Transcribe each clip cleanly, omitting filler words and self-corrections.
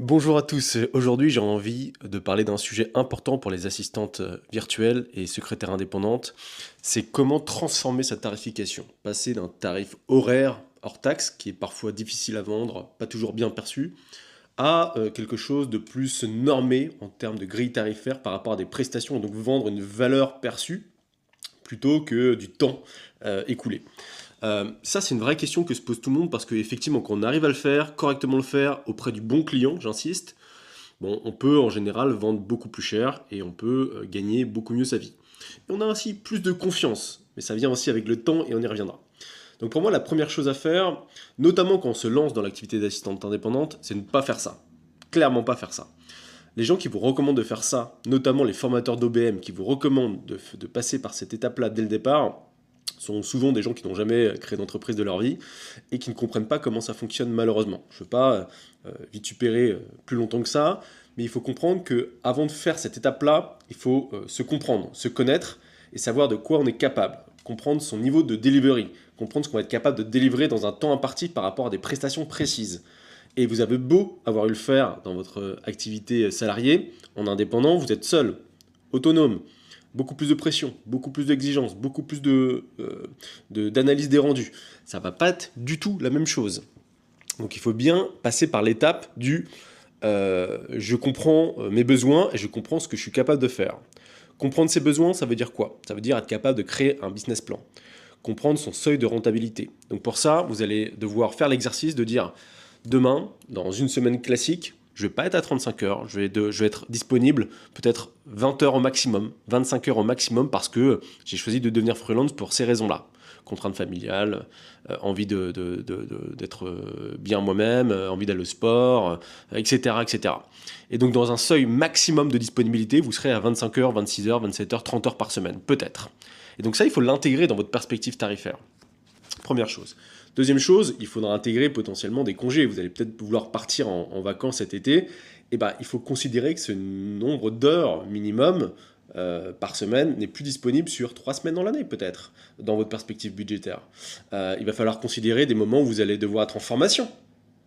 Bonjour à tous, aujourd'hui j'ai envie de parler d'un sujet important pour les assistantes virtuelles et secrétaires indépendantes, c'est comment transformer sa tarification, passer d'un tarif horaire hors taxe, qui est parfois difficile à vendre, pas toujours bien perçu, à quelque chose de plus normé en termes de grille tarifaire par rapport à des prestations, et donc vendre une valeur perçue plutôt que du temps écoulé. Ça, c'est une vraie question que se pose tout le monde parce qu'effectivement, quand on arrive à le faire, correctement le faire, auprès du bon client, j'insiste, bon, on peut en général vendre beaucoup plus cher et on peut gagner beaucoup mieux sa vie. Et on a ainsi plus de confiance, mais ça vient aussi avec le temps et on y reviendra. Donc pour moi, la première chose à faire, notamment quand on se lance dans l'activité d'assistante indépendante, c'est ne pas faire ça. Clairement pas faire ça. Les gens qui vous recommandent de faire ça, notamment les formateurs d'OBM qui vous recommandent de passer par cette étape-là dès le départ, sont souvent des gens qui n'ont jamais créé d'entreprise de leur vie et qui ne comprennent pas comment ça fonctionne malheureusement. Je ne veux pas vitupérer plus longtemps que ça, mais il faut comprendre qu'avant de faire cette étape-là, il faut se comprendre, se connaître et savoir de quoi on est capable, comprendre son niveau de delivery, comprendre ce qu'on va être capable de délivrer dans un temps imparti par rapport à des prestations précises. Et vous avez beau avoir eu le faire dans votre activité salariée, en indépendant, vous êtes seul, autonome, beaucoup plus de pression, beaucoup plus d'exigences, beaucoup plus d'analyse des rendus. Ça va pas être du tout la même chose. Donc il faut bien passer par l'étape du je comprends mes besoins et je comprends ce que je suis capable de faire. Comprendre ses besoins, ça veut dire quoi? Ça veut dire être capable de créer un business plan. Comprendre son seuil de rentabilité. Donc pour ça, vous allez devoir faire l'exercice de dire demain, dans une semaine classique, je ne vais pas être à 35 heures, je vais être disponible peut-être 20 heures au maximum, 25 heures au maximum parce que j'ai choisi de devenir freelance pour ces raisons-là. Contraintes familiales, envie d'être bien moi-même, envie d'aller au sport, etc., etc. Et donc dans un seuil maximum de disponibilité, vous serez à 25 heures, 26 heures, 27 heures, 30 heures par semaine, peut-être. Et donc ça, il faut l'intégrer dans votre perspective tarifaire. Première chose. Deuxième chose, il faudra intégrer potentiellement des congés. Vous allez peut-être vouloir partir en vacances cet été. Et ben, il faut considérer que ce nombre d'heures minimum par semaine n'est plus disponible sur 3 semaines dans l'année, peut-être, dans votre perspective budgétaire. Il va falloir considérer des moments où vous allez devoir être en formation.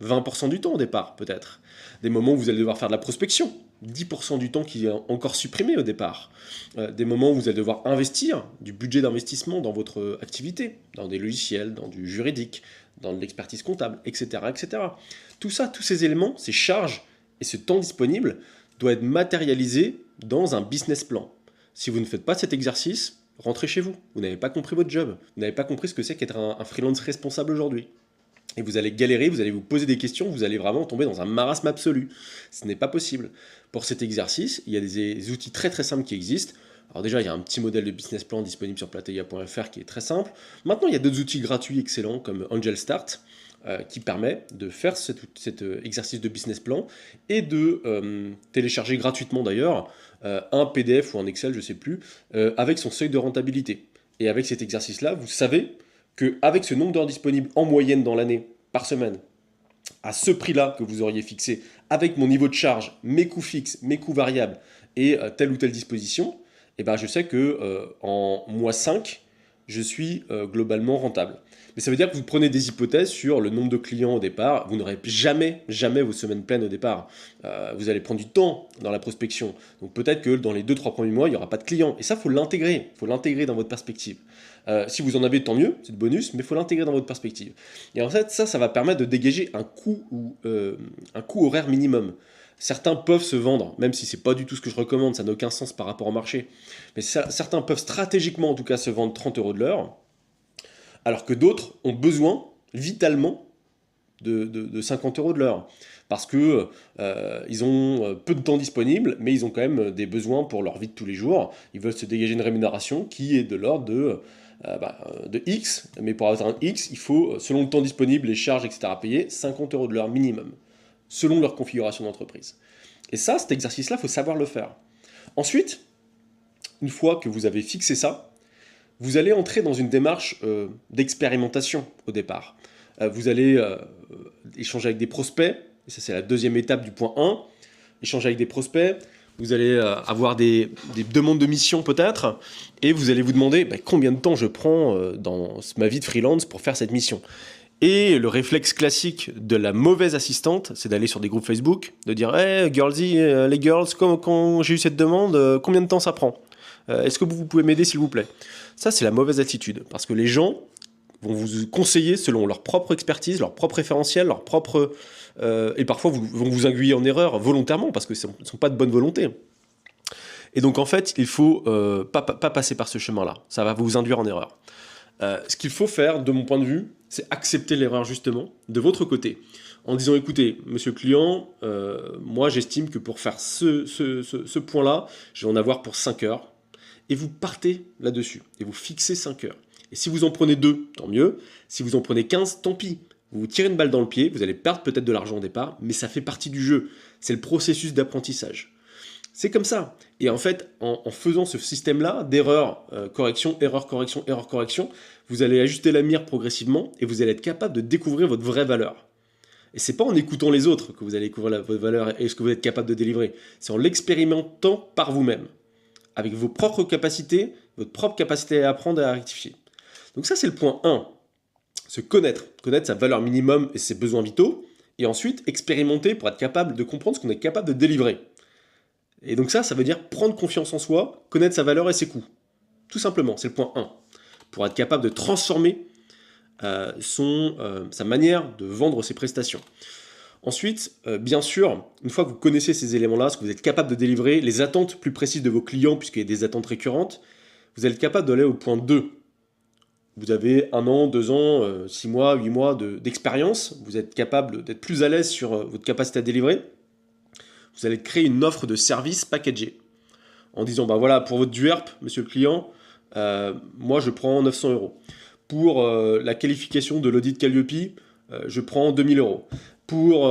20% du temps au départ, peut-être. Des moments où vous allez devoir faire de la prospection. 10% du temps qui est encore supprimé au départ. Des moments où vous allez devoir investir du budget d'investissement dans votre activité, dans des logiciels, dans du juridique, dans de l'expertise comptable, etc., etc. Tout ça, tous ces éléments, ces charges et ce temps disponible doit être matérialisé dans un business plan. Si vous ne faites pas cet exercice, rentrez chez vous. Vous n'avez pas compris votre job. Vous n'avez pas compris ce que c'est qu'être un freelance responsable aujourd'hui. Et vous allez galérer, vous allez vous poser des questions, vous allez vraiment tomber dans un marasme absolu. Ce n'est pas possible. Pour cet exercice, il y a des outils très très simples qui existent. Alors déjà, il y a un petit modèle de business plan disponible sur plateia.fr qui est très simple. Maintenant, il y a d'autres outils gratuits excellents comme Angel Start qui permet de faire cet exercice de business plan et de télécharger gratuitement d'ailleurs un PDF ou un Excel, je ne sais plus, avec son seuil de rentabilité. Et avec cet exercice-là, vous savez qu'avec ce nombre d'heures disponibles en moyenne dans l'année par semaine, à ce prix-là que vous auriez fixé, avec mon niveau de charge, mes coûts fixes, mes coûts variables et telle ou telle disposition, eh ben je sais que en mois 5, je suis globalement rentable. Mais ça veut dire que vous prenez des hypothèses sur le nombre de clients au départ. Vous n'aurez jamais vos semaines pleines au départ. Vous allez prendre du temps dans la prospection. Donc peut-être que dans les 2-3 premiers mois, il n'y aura pas de clients. Et ça, il faut l'intégrer. Il faut l'intégrer dans votre perspective. Si vous en avez, tant mieux, c'est le bonus, mais il faut l'intégrer dans votre perspective. Et en fait, ça va permettre de dégager un coût horaire minimum. Certains peuvent se vendre, même si c'est pas du tout ce que je recommande, ça n'a aucun sens par rapport au marché. Mais certains peuvent stratégiquiquement, en tout cas, se vendre 30 euros de l'heure, alors que d'autres ont besoin, vitalement, de 50 euros de l'heure. Parce que ils ont peu de temps disponible, mais ils ont quand même des besoins pour leur vie de tous les jours. Ils veulent se dégager une rémunération qui est de l'ordre de X, mais pour avoir un X, il faut, selon le temps disponible, les charges, etc., payer 50 euros de l'heure minimum, selon leur configuration d'entreprise. Et ça, cet exercice-là, il faut savoir le faire. Ensuite, une fois que vous avez fixé ça, vous allez entrer dans une démarche d'expérimentation au départ. Vous allez échanger avec des prospects, et ça c'est la deuxième étape du point 1, échanger avec des prospects, vous allez avoir des demandes de mission peut-être, et vous allez vous demander combien de temps je prends dans ma vie de freelance pour faire cette mission. Et le réflexe classique de la mauvaise assistante, c'est d'aller sur des groupes Facebook, de dire hey, girlsy, les girls, quand j'ai eu cette demande, combien de temps ça prend Est-ce que vous pouvez m'aider s'il vous plaît ?» Ça, c'est la mauvaise attitude, parce que les gens vont vous conseiller selon leur propre expertise, leur propre référentiel, leur propre... et parfois vont vous aiguiller en erreur volontairement, parce que ce ne sont pas de bonne volonté. Et donc en fait, il faut pas passer par ce chemin-là, ça va vous induire en erreur. Ce qu'il faut faire, de mon point de vue, c'est accepter l'erreur justement de votre côté. En disant, écoutez, monsieur le client, moi j'estime que pour faire ce point-là, je vais en avoir pour 5 heures. Et vous partez là-dessus, et vous fixez 5 heures. Et si vous en prenez 2, tant mieux. Si vous en prenez 15, tant pis. Vous vous tirez une balle dans le pied, vous allez perdre peut-être de l'argent au départ, mais ça fait partie du jeu. C'est le processus d'apprentissage. C'est comme ça. Et en fait, en faisant ce système-là d'erreur, correction, erreur, correction, vous allez ajuster la mire progressivement et vous allez être capable de découvrir votre vraie valeur. Et c'est pas en écoutant les autres que vous allez découvrir votre valeur et ce que vous êtes capable de délivrer. C'est en l'expérimentant par vous-même, avec vos propres capacités, votre propre capacité à apprendre et à rectifier. Donc ça, c'est le point 1. Se connaître sa valeur minimum et ses besoins vitaux, et ensuite expérimenter pour être capable de comprendre ce qu'on est capable de délivrer. Et donc ça veut dire prendre confiance en soi, connaître sa valeur et ses coûts. Tout simplement, c'est le point 1. Pour être capable de transformer sa manière de vendre ses prestations. Ensuite, bien sûr, une fois que vous connaissez ces éléments-là, ce que vous êtes capable de délivrer, les attentes plus précises de vos clients, puisqu'il y a des attentes récurrentes, vous êtes capable d'aller au point 2. Vous avez 1 an, 2 ans, 6 mois, 8 mois d'expérience, vous êtes capable d'être plus à l'aise sur votre capacité à délivrer. Vous allez créer une offre de service packagée en disant, bah voilà, pour votre DUERP, monsieur le client, moi je prends 900 euros. Pour la qualification de l'audit Calliope, je prends 2000 euros. Pour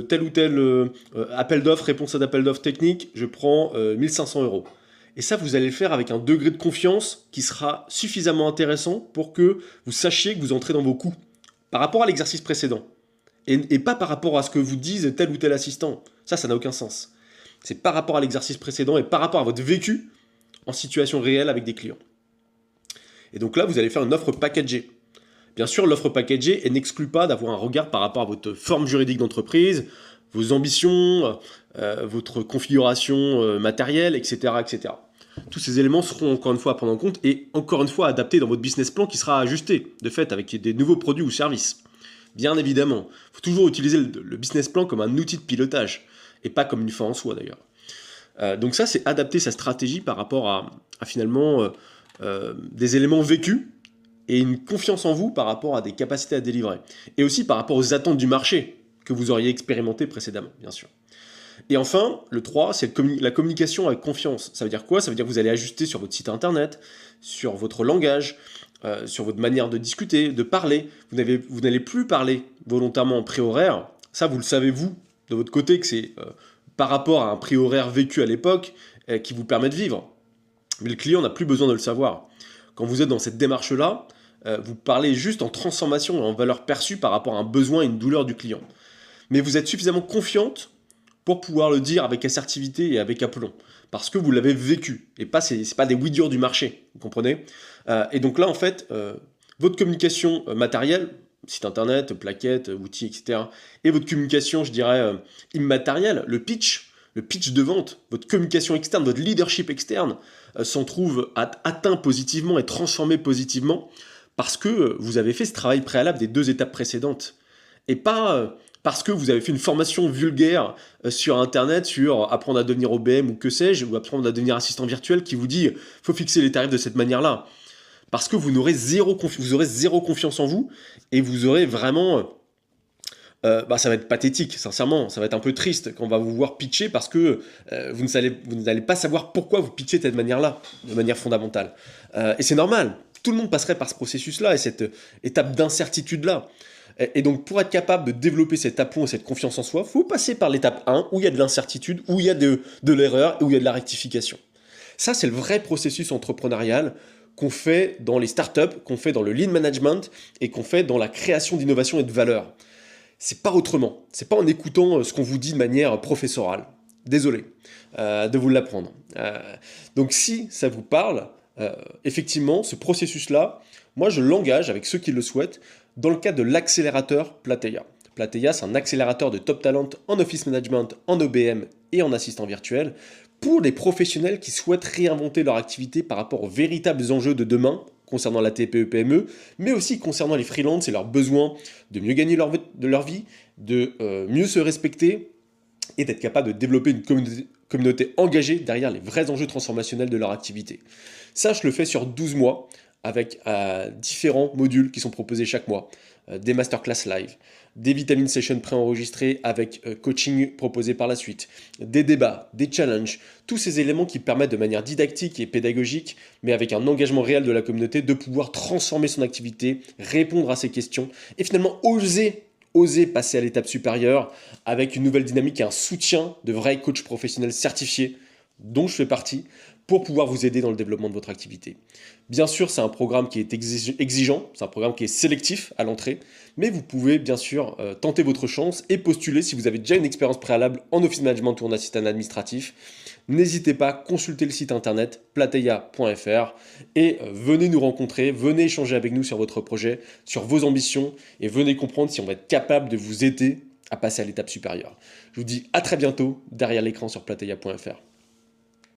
tel ou tel appel d'offres, réponse à d'appel d'offres technique, je prends 1500 euros. Et ça, vous allez le faire avec un degré de confiance qui sera suffisamment intéressant pour que vous sachiez que vous entrez dans vos coûts par rapport à l'exercice précédent. Et pas par rapport à ce que vous dise tel ou tel assistant. Ça n'a aucun sens. C'est par rapport à l'exercice précédent et par rapport à votre vécu en situation réelle avec des clients. Et donc là, vous allez faire une offre packagée. Bien sûr, l'offre packagée, elle n'exclut pas d'avoir un regard par rapport à votre forme juridique d'entreprise, vos ambitions, votre configuration matérielle, etc., etc. Tous ces éléments seront encore une fois à prendre en compte et encore une fois adaptés dans votre business plan qui sera ajusté, de fait, avec des nouveaux produits ou services. Bien évidemment, il faut toujours utiliser le business plan comme un outil de pilotage et pas comme une fin en soi d'ailleurs. Donc ça, c'est adapter sa stratégie par rapport à finalement des éléments vécus et une confiance en vous par rapport à des capacités à délivrer. Et aussi par rapport aux attentes du marché que vous auriez expérimenté précédemment, bien sûr. Et enfin, le 3, c'est la communication avec confiance. Ça veut dire quoi? Ça veut dire que vous allez ajuster sur votre site internet, sur votre langage, sur votre manière de discuter, de parler. Vous n'allez plus parler volontairement en prix horaire. Ça, vous le savez, vous, de votre côté, que c'est par rapport à un prix horaire vécu à l'époque qui vous permet de vivre. Mais le client n'a plus besoin de le savoir. Quand vous êtes dans cette démarche-là, vous parlez juste en transformation et en valeur perçue par rapport à un besoin et une douleur du client. Mais vous êtes suffisamment confiante pour pouvoir le dire avec assertivité et avec aplomb. Parce que vous l'avez vécu. Et c'est pas des oui-durs du marché. Vous comprenez? Et donc là, en fait, votre communication matérielle, site internet, plaquettes, outils, etc. Et votre communication, je dirais, immatérielle, le pitch de vente, votre communication externe, votre leadership externe s'en trouve atteint positivement et transformé positivement parce que vous avez fait ce travail préalable des 2 étapes précédentes. Et pas parce que vous avez fait une formation vulgaire sur Internet, sur apprendre à devenir OBM ou que sais-je, ou apprendre à devenir assistant virtuel qui vous dit « faut fixer les tarifs de cette manière-là ». Parce que vous aurez zéro confiance en vous et vous aurez vraiment... ça va être pathétique, sincèrement, ça va être un peu triste quand on va vous voir pitcher parce que vous n'allez pas savoir pourquoi vous pitchez de cette manière-là, de manière fondamentale. Et c'est normal, tout le monde passerait par ce processus-là et cette étape d'incertitude-là. Et donc pour être capable de développer cet aplomb et cette confiance en soi, il faut passer par l'étape 1 où il y a de l'incertitude, où il y a de l'erreur et où il y a de la rectification. Ça, c'est le vrai processus entrepreneurial qu'on fait dans les startups, qu'on fait dans le lean management et qu'on fait dans la création d'innovation et de valeur. C'est pas autrement. C'est pas en écoutant ce qu'on vous dit de manière professorale. Désolé de vous l'apprendre. Donc si ça vous parle, effectivement, ce processus-là, moi je l'engage avec ceux qui le souhaitent dans le cadre de l'accélérateur Plateya. Plateya, c'est un accélérateur de top talent en office management, en OBM et en assistant virtuel pour les professionnels qui souhaitent réinventer leur activité par rapport aux véritables enjeux de demain concernant la TPE-PME, mais aussi concernant les freelances et leurs besoins de mieux gagner leur vie, de mieux se respecter et d'être capable de développer une communauté engagée derrière les vrais enjeux transformationnels de leur activité. Ça, je le fais sur 12 mois avec différents modules qui sont proposés chaque mois, des masterclass live, des Vitamin Sessions préenregistrés avec coaching proposé par la suite, des débats, des challenges, tous ces éléments qui permettent de manière didactique et pédagogique, mais avec un engagement réel de la communauté, de pouvoir transformer son activité, répondre à ses questions et finalement oser passer à l'étape supérieure avec une nouvelle dynamique et un soutien de vrais coachs professionnels certifiés, dont je fais partie, pour pouvoir vous aider dans le développement de votre activité. Bien sûr, c'est un programme qui est exigeant, c'est un programme qui est sélectif à l'entrée, mais vous pouvez bien sûr tenter votre chance et postuler si vous avez déjà une expérience préalable en office management ou en assistant administratif. N'hésitez pas, consultez le site internet plateya.fr et venez nous rencontrer, venez échanger avec nous sur votre projet, sur vos ambitions et venez comprendre si on va être capable de vous aider à passer à l'étape supérieure. Je vous dis à très bientôt derrière l'écran sur plateya.fr.